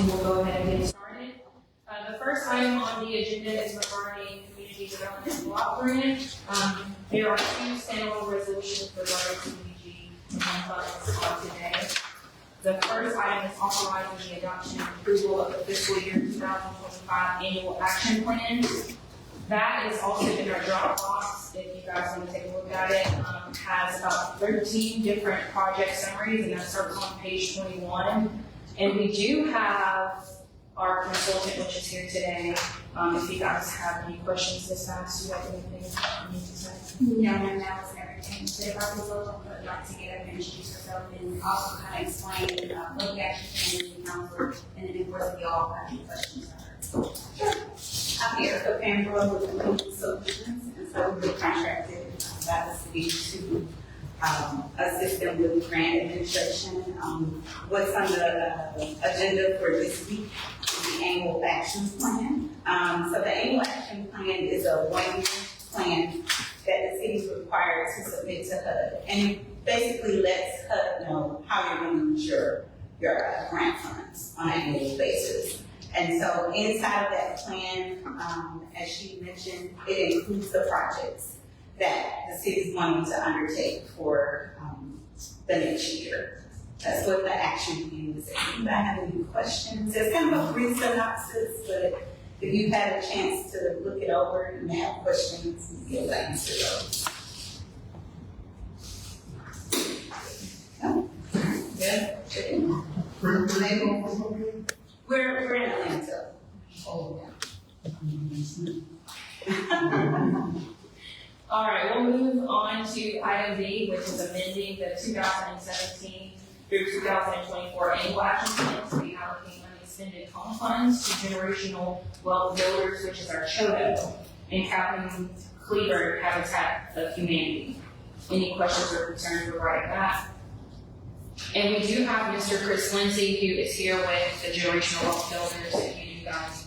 and we'll go ahead and get started. The first item on the agenda is regarding community development block grant. There are two standalone resolutions regarding community funds on today. The first item is authorizing the adoption and approval of the fiscal year 2025 annual action plan. That is also in our Dropbox, if you guys want to take a look at it. Has about 13 different project summaries, and that starts on page 21. And we do have our consultant, which is here today. If you guys have any questions this fast, do you have anything you need to say? No, that was everything. So if our consultant would like to get up and introduce herself and also kind of explain what the action plan is in council, and then of course we all have any questions for her. Sure. I'm here for Pamela with the Community Solutions, and so we're contracted by the city to assist them with grant administration. What's on the agenda for this week is the annual action plan. So the annual action plan is a one-year plan that the city is required to submit to HUD, and it basically lets HUD know how you're going to use your grant funds on an annual basis. And so inside of that plan, as she mentioned, it includes the projects that the city is wanting to undertake for the next year. That's what the action plan is. If you have any questions, it's kind of a brief synopsis, but if you've had a chance to look it over and have questions, you'll answer those. No? Yeah? We're in Atlanta. Oh, All right, we'll move on to item B, which is amending the 2017 through 2024 annual action plan to be allocating unexpended home funds to generational wealth builders, which is our CHODO, and Captain Cleaver Habitat of Humanity. Any questions or concerns regarding that? And we do have Mr. Chris Lindsay, who is here with the generational wealth builders, if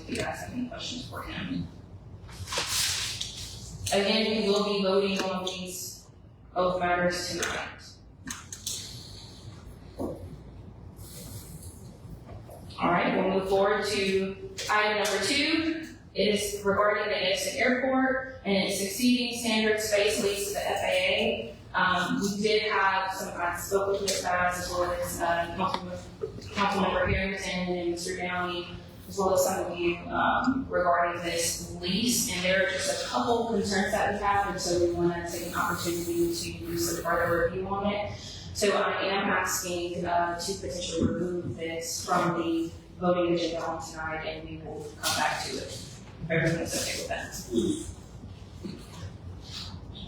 you guys have any questions for him. Again, we will be voting on these oath matters tonight. All right, we'll move forward to item number 2. It is regarding the Anniston Airport and its exceeding standard space lease to the FAA. We did have I spoke with Ms. Bass as well as Councilmember Harrington and Mr. Downey, as well as some of you regarding this lease, and there are just a couple concerns that we have, and so we want to take an opportunity to do some further review on it. So I am asking to potentially remove this from the voting agenda on tonight, and we will come back to it if everyone's okay with that.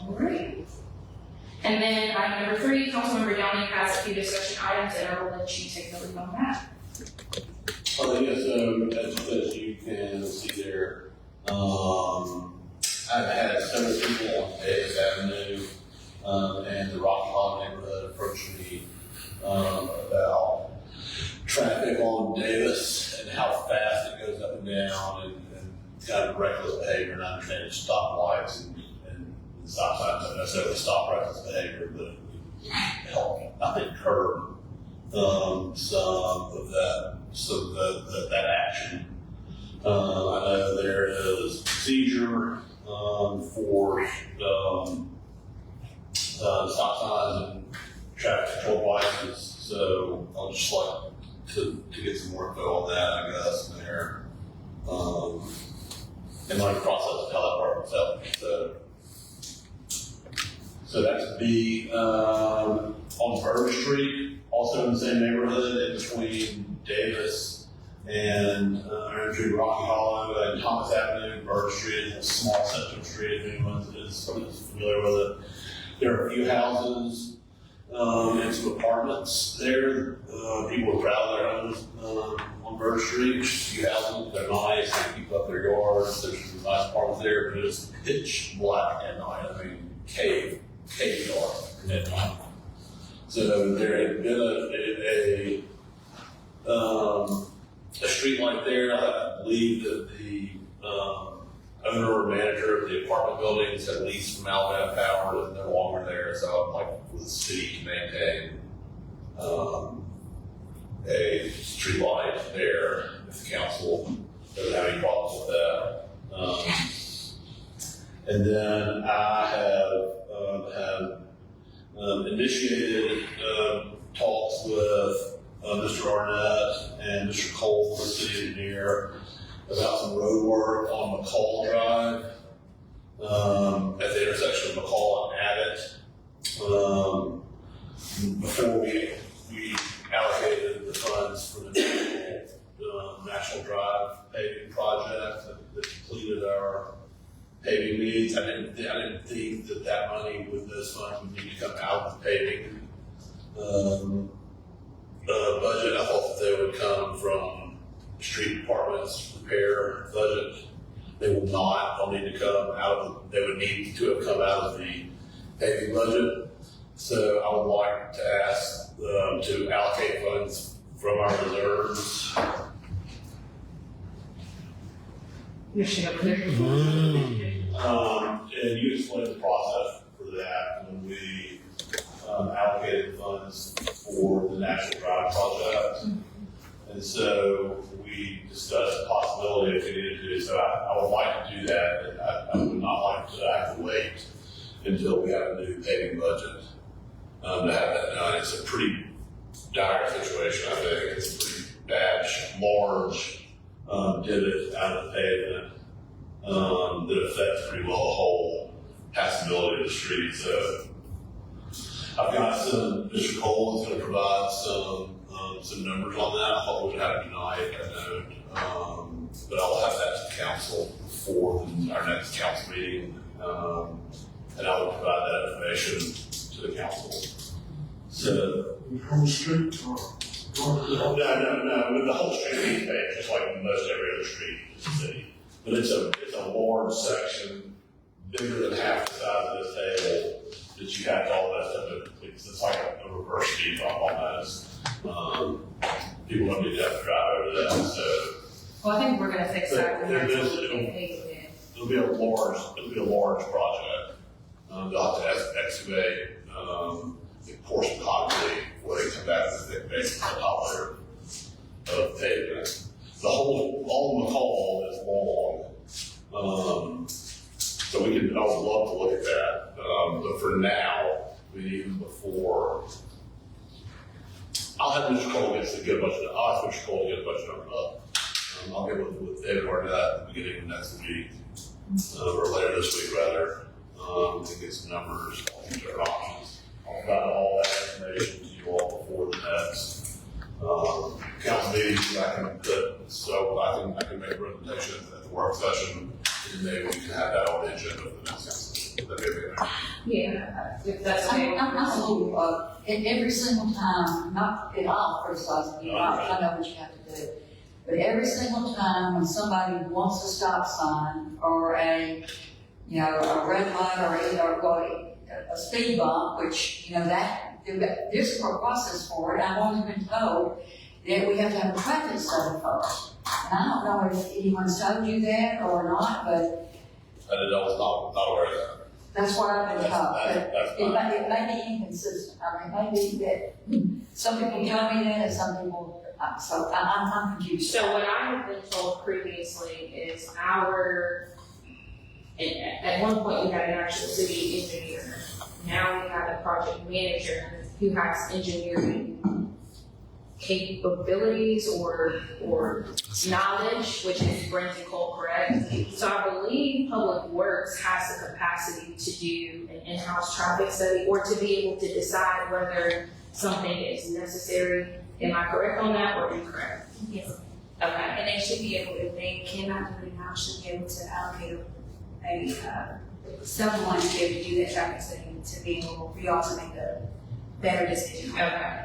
All right. And then item number 3, Councilmember Downey has a few discussion items, and I will let you take the lead on that. Yes, as you can see there, I've had several people on Davis Avenue and the Rocky Hollow neighborhood approach me about traffic on Davis and how fast it goes up and down and kind of reckless behavior. And I understand it's stoplights and stop signs don't necessarily stop reckless behavior, but it would help, I think, curb some of that action. I know there is procedure for stop signs and traffic control devices, so I'll just like to get some more info on that, I guess, there. And like the process of how that works out. So that's B. On Burr Street, also in the same neighborhood, in between Davis and between Rocky Hollow and Thomas Avenue, Burr Street, a small central street, if anyone is familiar with it. There are a few houses and some apartments there. People are proud of their homes on Burr Street. A few houses, they're nice, they keep up their yards. There's some nice apartments there, but it's pitch black at night. I mean, cave yard at night. So there had been a street light there. I believe that the owner or manager of the apartment buildings had leased from Alabama Power is no longer there. So I'd like for the city to maintain a street light there. And then I have initiated talks with Mr. Arnett and Mr. Cole, the city engineer, about some road work on McCall Drive at the intersection of McCall and Abbott. Before we allocated the funds for the National Drive paving project that completed our paving needs. I didn't think that money with those funds would need to come out of the paving budget. I thought that they would come from street department's repair budget. They will not. They'll need to come out of. They would need to have come out of the paving budget. So I would like to ask to allocate funds from our reserves. And you explained the process for that when we allocated funds for the National Drive project. And so we discussed the possibility if we needed to. So I would like to do that. And I would not like to have to wait until we have a new paving budget to have that done. It's a pretty dire situation, I think. It's a pretty bad, large divot out of the pavement that affects pretty well the whole passability of the street. So I've got Mr. Cole is going to provide some numbers on that. I thought we would have it tonight, I know. But I'll have that to the council before our next council meeting. And I will provide that information to the council. So, The whole street or? no, the whole street is paved, just like most every other street in the city. But it's a large section, bigger than half the size of this table, that you have to all that stuff to complete. It's like a reverse speed bump almost. People don't need to have to drive over that. So, Well, I think we're gonna fix that when it'll be a large project. They'll have to excavate, pour some concrete before they come back with a thick base on top of pavement. All of McCall is long. So I would love to look at that. But for now, we need them before. I'll have Mr. Cole get a bunch numbers up. I'll get with David Arnett at the beginning of next week, or later this week rather, to get some numbers on their options. I'll provide all that information to you all before the next council meeting. I can make a presentation at the work session, and maybe we can have that on the agenda for the next council meeting. Would that be okay? Yeah, if that's okay. I'm a little, and every single time, not at all criticizing you, I know what you have to do. But every single time when somebody wants a stop sign or a red light or a speed bump, which, there's a process for it. I've only been told that we have to have a traffic study first. And I don't know if anyone's told you that or not, but I was not aware of that. that's what I've been told. That's But it may be inconsistent. I mean, it may be that some people tell me that and some people, so I'm confused. So what I have been told previously is at one point we had an actual city engineer. Now we have a project manager who has engineering capabilities or knowledge, which is Brent and Cole, correct? So I believe Public Works has the capacity to do an in-house traffic study or to be able to decide whether something is necessary. Am I correct on that or incorrect? Yes. Okay. And they should be able, if they cannot do it now, should be able to allocate someone to be able to do that traffic study to be able for y'all to make a better decision. Okay.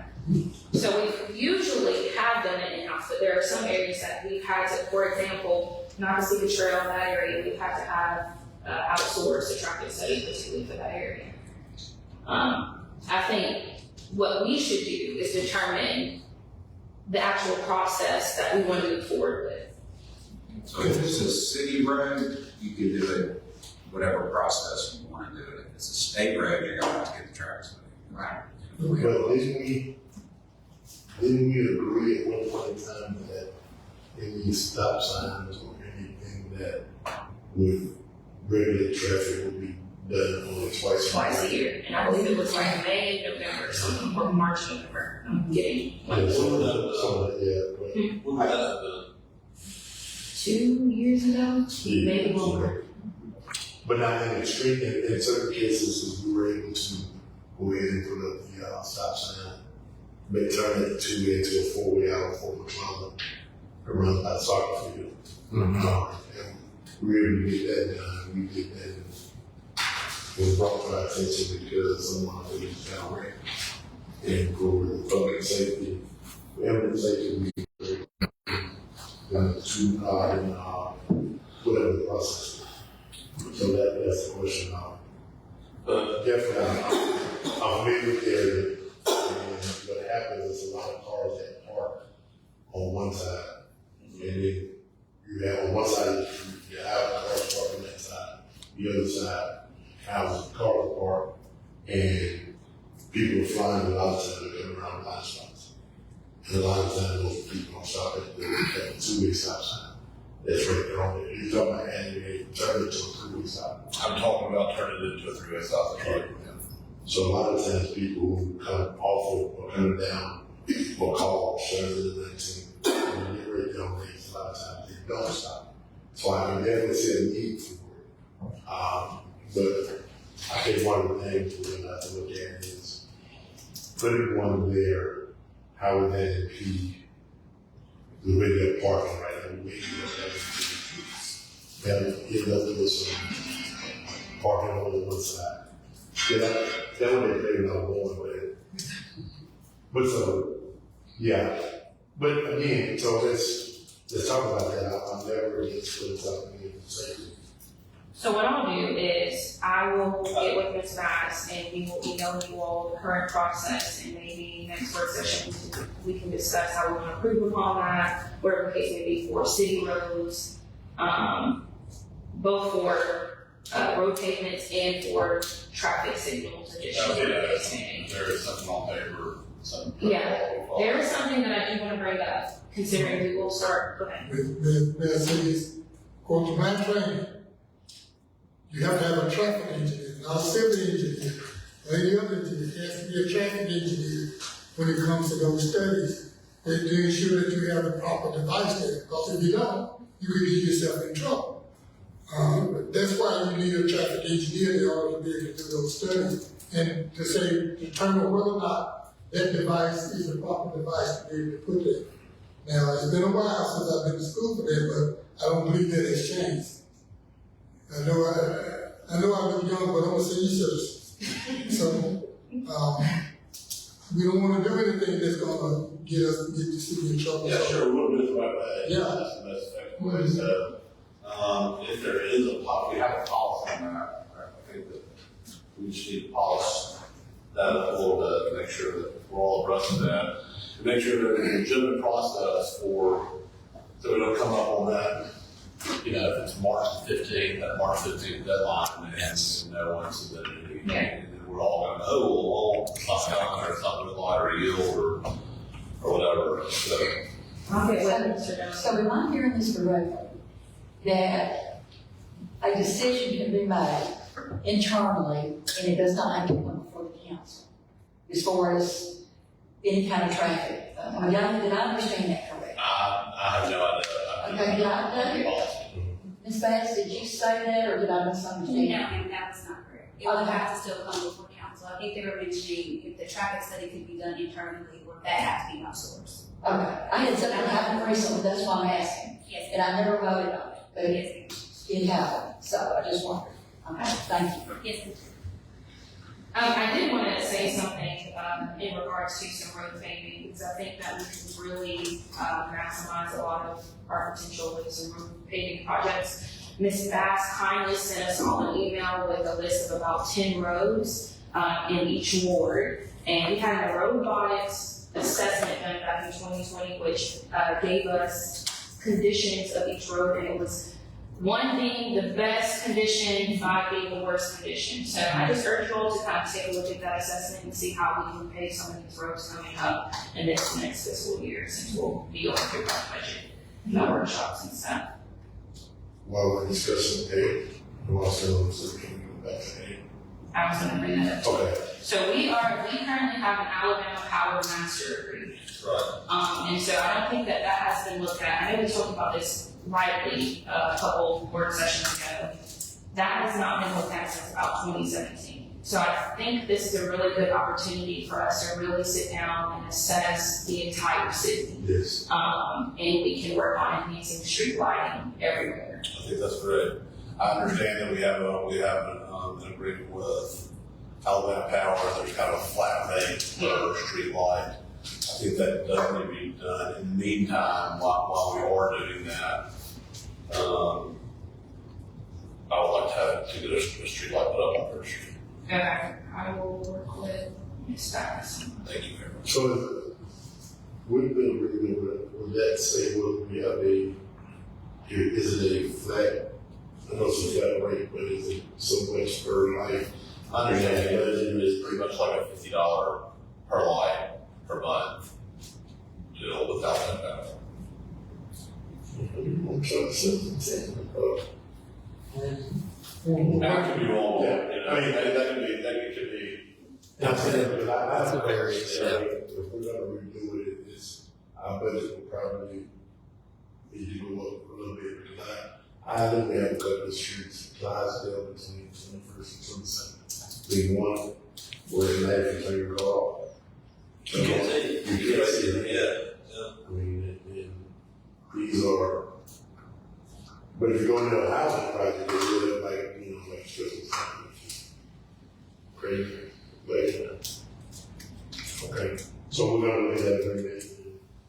So we usually have done it in-house, but there are some areas that we've had to, for example, not to see the trail in that area, we've had to have outsource a traffic study particularly for that area. I think what we should do is determine the actual process that we want to move forward with. So if it's a city road, you can do it whatever process you want to do it. If it's a state road, you're going to have to get the traffic study. Right. Well, didn't we agree at one point in time that any stop signs or anything that would regular traffic will be done only twice Twice a year, and I believe it was like May, November, or something, or March, November. I'm getting Yeah, some of that, yeah, but When was that done? 2 years ago, Yeah. maybe longer. But not in extreme, in certain cases, we were able to go ahead and put up the stop sign, but turn it two-way to a four-way out for McClellan around by the soccer field. And we were able to get that done. We did that. It was brought to our attention because someone was down there. And for the public safety, evidence safety, we whatever the process is. So that's the question. But definitely, I'm familiar with the area. And what happens is a lot of cars that park on one side. And then you have on one side of the street, you have cars parked on that side. The other side, houses, cars parked, and people are flying a lot of times to come around line stops. And a lot of times those people don't stop at the two-way stop sign. That's right there on it. You're talking about adding a turn it to a three-way stop. I'm talking about turning it into a three-way stop. So a lot of times people who come off or come down will call 7-19 and get right down there. A lot of times they don't stop. So I can definitely see a need for it. But I think one of the things we're gonna have to look at is putting one there, how would that impede the regular parking, right? And we end up doing some parking on one side. Yeah, that would be maybe not going with it. But so, yeah. But again, so let's talk about that. I'm never against putting something in safety. So what I'll do is I will get with Ms. Bass and we will email you all the current process, and maybe next work session we can discuss how we want to improve upon that, whatever the case may be for city roads, both for road pavements and for traffic signals additional. There is something on paper, something. Yeah, there is something that I do want to bring up, considering we will start, go ahead. May I say this? According to my training, you have to have a traffic engineer, not a civil engineer, or any other engineer. It has to be a traffic engineer when it comes to those studies, and to ensure that you have the proper device there. Because if you don't, you could get yourself in trouble. That's why you need a traffic engineer in order to be able to do those studies and to say, determine whether or not that device is the proper device to be able to put there. Now, it's been a while since I've been to school for that, but I don't believe that has changed. I know I've been young, but I'm a senior citizen. So, we don't want to do anything that's going to get the city in trouble. Yeah, sure, we'll do it the right way. Yeah. That's the best effective way. So, if there is we have a policy on that. I think that we just need to polish that up a little bit to make sure that we're all abreast of that. To make sure that there's a legitimate process so we don't come up on that. If it's March 15th, that March 15th deadline, and no one submitted anything, and then we're all going, well, or something with lottery yield or whatever. So, I'll get with Mr. Jones. So am I hearing this correctly, that a decision can be made internally and it does not have to come before the council as far as any kind of traffic? Did I understand that correctly? I have no idea. Okay, did I, Ms. Bass, did you say that or did I No, misunderstand? ma'am, that was not correct. It would have to still come before council. I think they were mentioning if the traffic study could be done internally, would that have to be outsourced? Okay, I had something happen recently, that's why I'm asking, Yes, and I never voted on it, but yes, it happened, so I just wondered. Okay, thank you. yes. I did want to say something in regards to some road paving, because I think that we can really maximize a lot of our potential with some road paving projects. Ms. Bass kindly sent us all an email with a list of about 10 roads in each ward, and we had a robotics assessment done back in 2020, which gave us conditions of each road, and it was 1 being the best condition, 5 being the worst condition. So I just urge you all to kind of take a look at that assessment and see how we can pave some of these roads coming up in this next fiscal year, since we'll be going through our budget and our workshops and stuff. While we're discussing pay, Also, so can we go back to 8? I was gonna bring that up. Okay. So we currently have an Alabama Power Master Agreement. Right. And so I don't think that has been looked at. I know we talked about this rightly a couple work sessions ago. That has not been looked at since about 2017. So I think this is a really good opportunity for us to really sit down and assess the entire city. Yes. And we can work on enhancing street lighting everywhere. I think that's great. I understand that we have an agreement with Alabama Power. There's kind of a flat rate for street light. I think that does need to be done. In the meantime, while we are doing that, I would like to get a street light put up on First Street. Okay, I will work with Ms. Bass. Thank you very much. So, would the agreement, would that say, will we have is it a flat, I know it's a flat rate, but is it so much per light? I understand that it is pretty much like a $50 per light per month deal with Alabama Power. I'm trying to say, I could be wrong. Yeah. I mean, that could be. That's a very, If we're gonna redo it, our budget will probably need to go up a little bit, because I think we have a couple of streets, Clydesdale between 21st and 22nd. Big one, where the knife is your car. You can see it, yeah. I mean, and these are, but if you're going to a housing project, they really like, like Christmas time, which is crazy. But, okay, so we're gonna look at that agreement.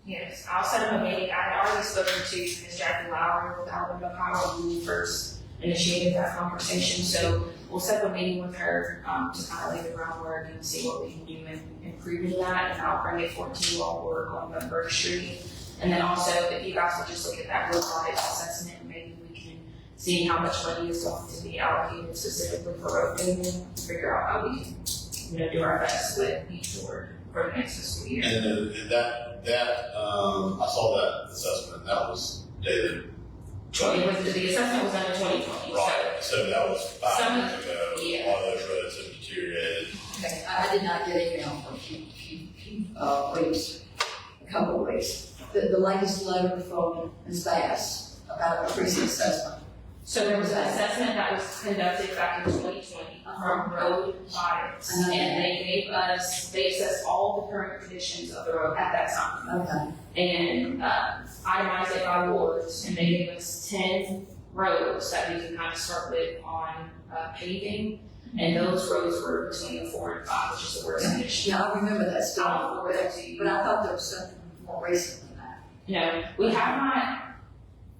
Yes, I'll set up a meeting. I had already spoken to Ms. Jackie Lowry with Alabama Power when we first initiated that conversation. So we'll set up a meeting with her to kind of lay the groundwork and see what we can do in improving that. And I'll bring it forward to you while we're going up First Street. And then also, if you guys would just look at that road project assessment, maybe we can see how much money is going to be allocated specifically for road pavement, figure out how we can, do our best with each ward for the next fiscal year. And I saw that assessment, that was dated. The assessment was done in 2020. Right, so that was 5 years ago. Yeah. A lot of those roads have deteriorated. Okay, I did not get an email for a few weeks, a couple of weeks. The latest letter from Ms. Bass about a recent assessment. So there was an assessment that was conducted back in 2020 from road audits. And they assessed all the current conditions of the road at that time. Okay. And itemized it by wards, and they gave us 10 roads that we can kind of start with on paving. And those roads were between the 4 and 5, which is the worst condition. Yeah, I remember that I'll stuff, forward that to you. but I thought there was something more recent than that. No, we have not,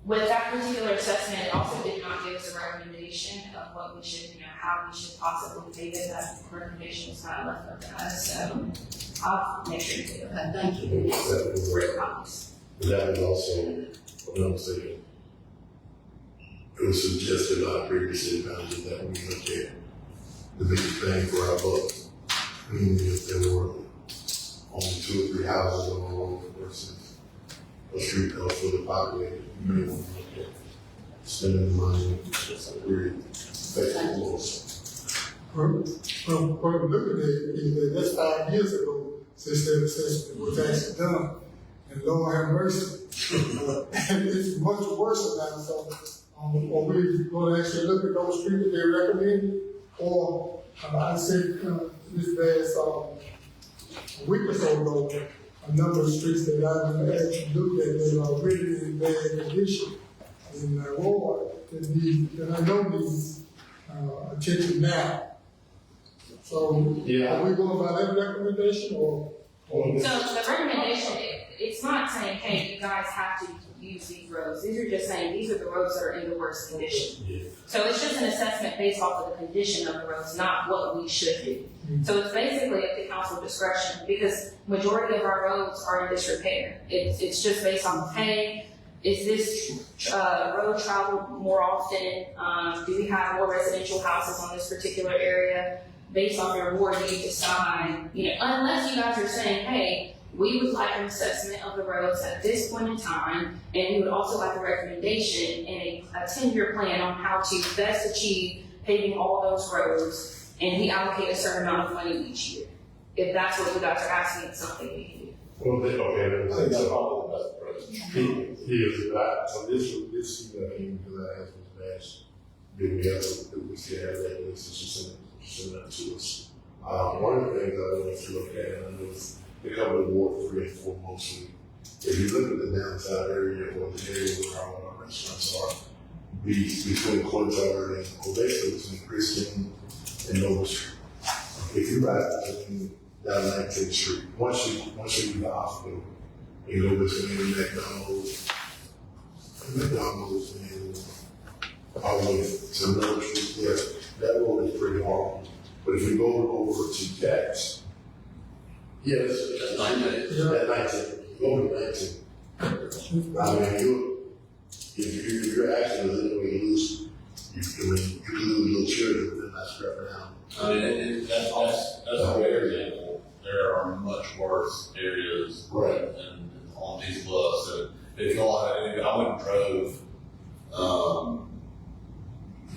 with that particular assessment, it also did not give us a recommendation of what we should, how we should possibly pave it. That recommendation was kind of left up to us, so I'll make sure to do it. Okay, thank you. Great copies. But that was also, what I'm saying, it was suggested by previous city managers that we look at the biggest bang for our buck. I mean, if there were only 2 or 3 houses on the road versus a street that was fully populated, you may want to look at spending the money really effectively. What I'm looking at is that that's 5 years ago since that assessment was actually done. And Lord have mercy. And it's much worse now, so, are we gonna actually look at those streets that they recommended? Or, I said, this past, a week or so ago, a number of streets that I've actually looked at that are really in bad condition in my ward that I know needs, attention now. So, Yeah. are we going by that recommendation or? So the recommendation, it's not saying, hey, you guys have to use these roads. These are just saying, these are the roads that are in the worst condition. Yeah. So it's just an assessment based off of the condition of the roads, not what we should do. So it's basically at the council discretion, because majority of our roads are in disrepair. It's just based on, hey, is this road traveled more often? Do we have more residential houses on this particular area? Based on your ward, you decide, unless you guys are saying, hey, we would like an assessment of the roads at this point in time, and we would also like a recommendation and a 10-year plan on how to best achieve paving all those roads, and we allocate a certain amount of money each year. If that's what you guys are asking, it's something we can do. Well, then, okay, I think that's probably the best approach. Yes, but, so this came because I asked Ms. Nash, did we have, we still have that list, and she sent that to us. One of the things I wanted to look at, and I know it's, they cover Ward 3 and 4 mostly. If you look at the downtown area or the area where our restaurants are, between Courtyard and basically between Christian and Noble Street. If you ride between down 19th Street, once you leave the hospital, you know, between McDonald's and all the way to Noble Street, yeah, that road is pretty hard. But if you go over to Jack's, yes, That's 9 days. at 19, go to 19. I mean, if you're actually literally lose, you could lose little children within that strap down. I mean, that's a rare example. There are much worse areas Right. than on these lists. And if y'all had any, I went and drove,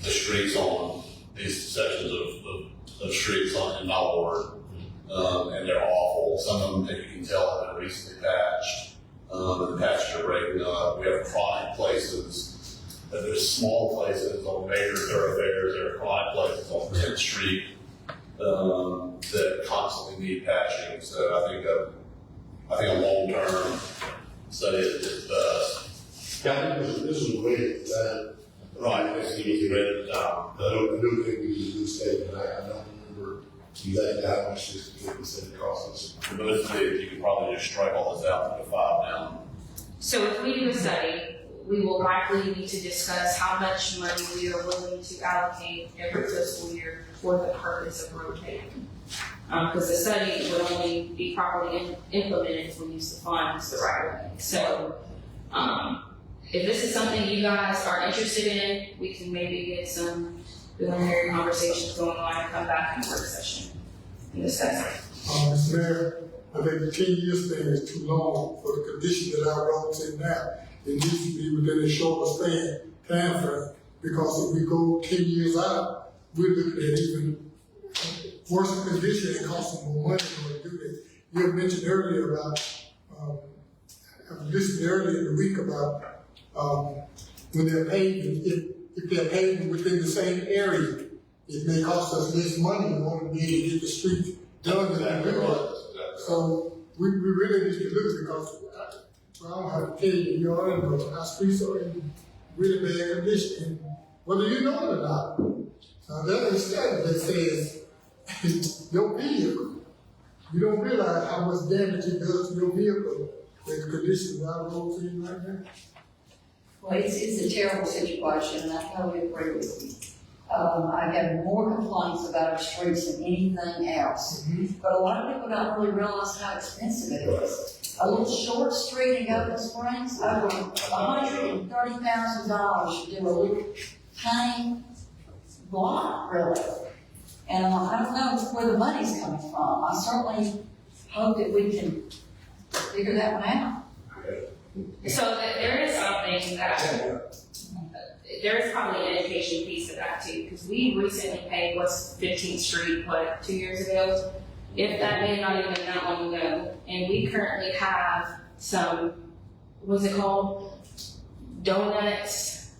the streets on these sections of streets in my ward, and they're awful. Some of them, that you can tell, have been recently patched, and the patches are breaking up. We have chronic places, there's small places on major thoroughfares, there are chronic places on 10th Street, that constantly need patching. So I think a long-term study is best. Yeah, I think this is a great design. Right, this needs to be read down. I do think we should do state, and I don't remember exactly how much this cost us. But you could probably just strike all this out and put 5 down. So if we do a study, we will likely need to discuss how much money we are willing to allocate every fiscal year for the purpose of road paving. Because the study would only be properly implemented if we use the funds the right way. So, if this is something you guys are interested in, we can maybe get some preliminary conversations going on and come back in work session and discuss it. Mr. Mayor, I think the 10 years thing is too long for the condition that our roads in now. It needs to be within a shorter time frame, because if we go 10 years out, we're looking at even worse condition and costing more money to do this. You had mentioned earlier about, I listened earlier in the week about when they're paving, if they're paving within the same area, it may cost us less money in order to be able to get the streets done than we do. So we really need to look, because I don't have to tell you, you already know our streets are in really bad condition, whether you know it or not. Now there's a study that says your vehicle, you don't realize how much damage it does to your vehicle with the condition of our roads in right now. Well, it's a terrible situation, and I totally agree with you. I've had more complaints about our streets than anything else. But a lot of people don't really realize how expensive it is. A little short street in Golden Springs, over $130,000 to do a little tiny block, really. And I don't know where the money's coming from. I certainly hope that we can figure that one out. So there is something that, there is probably an education piece of that too, because we recently paid what's 15th Street, 2 years ago? If that may not even that long ago. And we currently have some, what's it called? Donuts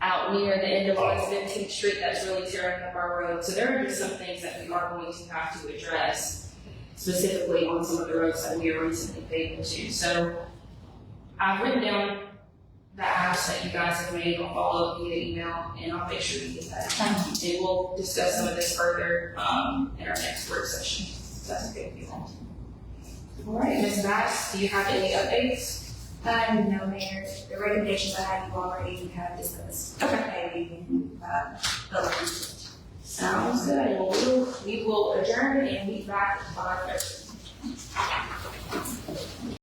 out near the end of West 15th Street that's really tearing up our road. So there are just some things that we are going to have to address, specifically on some of the roads that we are recently paved into. So I've written down the ask that you guys have made. I'll follow up via email, and I'll make sure you get that. Thank you. And we'll discuss some of this further in our next work session. So that's okay with you. All right, Ms. Bass, do you have any updates? No, Mayor. The recommendations I have, you already have discussed. Okay. Okay. Sounds good. Well, we will adjourn and meet back at 5:30.